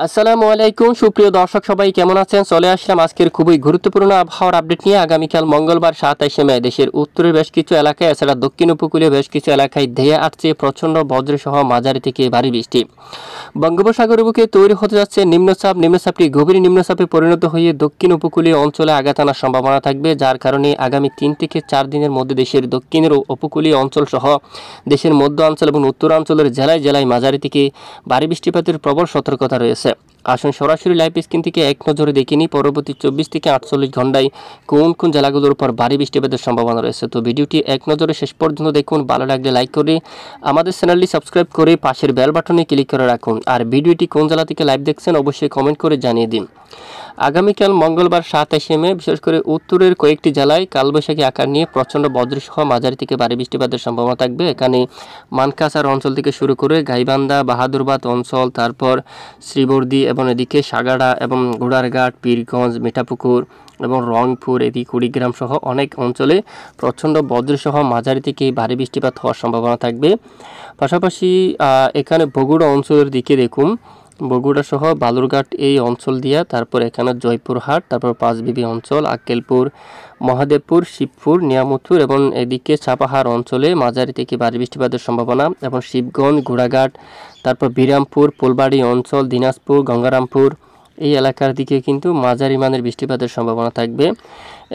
আসসালামু আলাইকুম সুপ্রিয় দর্শক সবাই কেমন আছেন? চলে আসলাম আজকের খুবই গুরুত্বপূর্ণ আবহাওয়ার আপডেট নিয়ে। আগামীকাল মঙ্গলবার 27শে মে দেশের উত্তরের বেশ কিছু এলাকায় এছাড়া দক্ষিণ উপকূলীয় বেশ কিছু এলাকায় ধেয়ে আসছে প্রচণ্ড বজ্রসহ মাঝারি থেকে ভারী বৃষ্টি। বঙ্গোপসাগরের বুকে তৈরি হতে যাচ্ছে নিম্নচাপ। নিম্নচাপটি গভীর নিম্নচাপে পরিণত হয়ে দক্ষিণ উপকূলীয় অঞ্চলে আঘাত আনার সম্ভাবনা থাকবে, যার কারণে আগামী 3 থেকে 4 দিনের মধ্যে দেশের দক্ষিণের উপকূলীয় অঞ্চল সহ দেশের মধ্যাঞ্চল এবং উত্তরাঞ্চলের জেলায় জেলায় মাঝারি থেকে ভারী বৃষ্টিপাতের প্রবল সতর্কতা রয়েছে। আসুন সরাসরি লাইভ স্ক্রিন থেকে এক নজরে দেখে নিই পরবর্তী 24 থেকে 48 ঘন্টায় কোন কোন জেলাগুলোর উপর ভারী বৃষ্টিপাতের সম্ভাবনা রয়েছে। তো ভিডিওটি এক নজরে শেষ পর্যন্ত দেখুন। ভালো লাগলে লাইক করে আমাদের চ্যানেলটি সাবস্ক্রাইব করে পাশের বেল বাটনে ক্লিক করে রাখুন। আর ভিডিওটি কোন জেলা থেকে লাইভ দেখছেন অবশ্যই কমেন্ট করে জানিয়ে দিন। আগামীকাল মঙ্গলবার 27শে মে বিশেষ করে উত্তরের কয়েকটি জেলায় কালবৈশাখী আকার নিয়ে প্রচণ্ড বজ্রসহ মাঝারি থেকে ভারী বৃষ্টিপাতের সম্ভাবনা থাকবে। এখানে মানকাসার অঞ্চল থেকে শুরু করে গাইবান্ধা, বাহাদুরবাদ অঞ্চল, তারপর শ্রীবর্দী এবং এদিকে সাগাড়া এবং ঘোড়ারঘাট, পীরগঞ্জ, মিঠাপুকুর এবং রংপুর, এদিকে কুড়িগ্রাম সহ অনেক অঞ্চলে প্রচণ্ড বজ্রসহ মাঝারি থেকে ভারী বৃষ্টিপাত হওয়ার সম্ভাবনা থাকবে। পাশাপাশি এখানে বগুড়া অঞ্চলের দিকে দেখুন, বগুড়া সহ বালুরঘাট এই অঞ্চল দিয়া, তারপর এখানে জয়পুরহাট, তারপর পাঁচবিবি অঞ্চল, আক্কেলপুর, মহাদেবপুর, শিবপুর, নিয়ামতপুর এবং এদিকে চাপাহাড় অঞ্চলে মাঝারি থেকে ভারী বৃষ্টিপাতের সম্ভাবনা এবং শিবগঞ্জ, ঘোড়াঘাট, তারপর বিরামপুর, ফুলবাড়ি অঞ্চল, দিনাজপুর, গঙ্গারামপুর এই এলাকার দিকে কিন্তু মাঝারি মানের বৃষ্টিপাতের সম্ভাবনা থাকবে।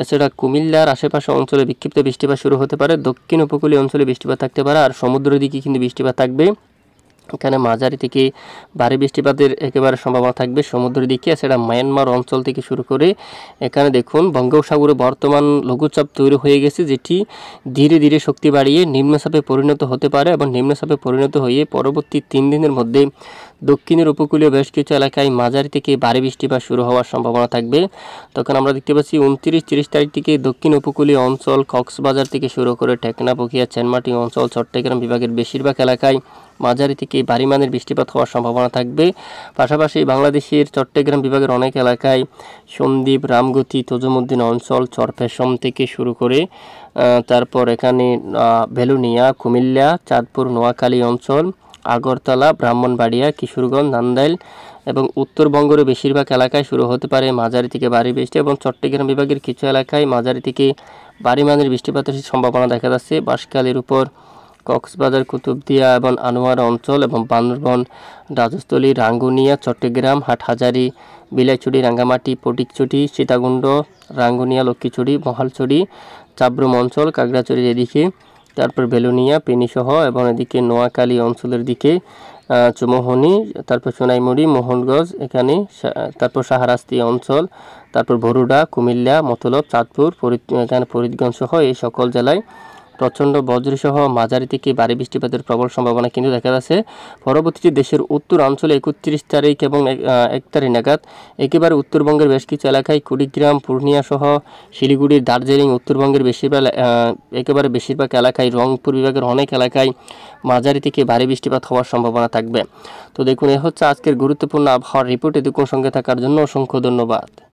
এছাড়া কুমিল্লার আশেপাশে অঞ্চলে বিক্ষিপ্ত বৃষ্টিপাত শুরু হতে পারে। দক্ষিণ উপকূলীয় অঞ্চলে বৃষ্টিপাত থাকতে পারে আর সমুদ্রের দিকে কিন্তু বৃষ্টিপাত থাকবে। এখানে মাঝারি থেকে ভারী বৃষ্টিপাতের একেবারে সম্ভাবনা থাকবে সমুদ্রের দিকে। এছাড়া মায়ানমার অঞ্চল থেকে শুরু করে এখানে দেখুন বঙ্গোপসাগরে বর্তমান লঘুচাপ তৈরি হয়ে গেছে, যেটি ধীরে ধীরে শক্তি বাড়িয়ে নিম্নচাপে পরিণত হতে পারে এবং নিম্নচাপে পরিণত হয়ে পরবর্তী 3 দিনের মধ্যে দক্ষিণের উপকূলীয় বেশ কিছু এলাকায় মাঝারি থেকে ভারী বৃষ্টিপাত শুরু হওয়ার সম্ভাবনা থাকবে। তখন আমরা দেখতে পাচ্ছি 29-30 তারিখ থেকে দক্ষিণ উপকূলীয় অঞ্চল কক্সবাজার থেকে শুরু করে টেকনা, পুকিয়া, চেনমাটি অঞ্চল, চট্টগ্রাম বিভাগের বেশিরভাগ এলাকায় মাঝারি থেকে ভারী মানের বৃষ্টিপাত হওয়ার সম্ভাবনা থাকবে। পাশাপাশি বাংলাদেশের চট্টগ্রাম বিভাগের অনেক এলাকায় সন্দ্বীপ, রামগতি, তজুমুদ্দিন অঞ্চল, চরফ্যাশন থেকে শুরু করে তারপর এখানে বেলুনিয়া, কুমিল্লা, চাঁদপুর, নোয়াখালী অঞ্চল, আগরতলা, ব্রাহ্মণবাড়িয়া, কিশোরগঞ্জ, নান্দাইল এবং উত্তরবঙ্গের বেশিরভাগ এলাকায় শুরু হতে পারে মাঝারি থেকে ভারী বৃষ্টি এবং চট্টগ্রাম বিভাগের কিছু এলাকায় মাঝারি থেকে ভারী মানের বৃষ্টিপাতের সম্ভাবনা দেখা যাচ্ছে। বাঁশখালীর উপর কক্সবাজার, কুতুবদিয়া এবং আনোয়ারা অঞ্চল এবং বান্দরবান, রাজস্থলী, রাঙ্গুনিয়া, চট্টগ্রাম, হাটহাজারী, বিলাইছড়ি, রাঙ্গামাটি, ফটিকছড়ি, সীতাকুণ্ড, রাঙ্গুনিয়া, লক্ষ্মীছড়ি, মহালছড়ি, চাবরুম অঞ্চল, কাগড়াছড়ির এদিকে, তারপর বেলুনিয়া, পেনিসহ এবং এদিকে নোয়াখালী অঞ্চলের দিকে চুমোহনি, তারপর সোনাইমুড়ি, মোহনগঞ্জ এখানে, তারপর শাহরাস্তি অঞ্চল, তারপর ভরুডা, কুমিল্লা, মতলব, চাঁদপুর, এখানে ফরিদগঞ্জ সহ এই সকল জেলায় প্রচণ্ড বজ্রসহ মাঝারি থেকে ভারী বৃষ্টিপাতের প্রবল সম্ভাবনা কিন্তু দেখা যাচ্ছে। পরবর্তীতে দেশের উত্তরাঞ্চলে 31 তারিখ এবং 1 তারিখ নাগাদ একেবারে উত্তরবঙ্গের বেশ কিছু এলাকায় কুড়িগ্রাম, পূর্ণিয়া সহ শিলিগুড়ি, দার্জিলিং, উত্তরবঙ্গের বেশিরভাগ এলাকায়, রংপুর বিভাগের অনেক এলাকায় মাঝারি থেকে ভারী বৃষ্টিপাত হওয়ার সম্ভাবনা থাকবে। তো দেখুন, এ হচ্ছে আজকের গুরুত্বপূর্ণ আবহাওয়ার রিপোর্ট। এতক্ষণ সঙ্গে থাকার জন্য অসংখ্য ধন্যবাদ।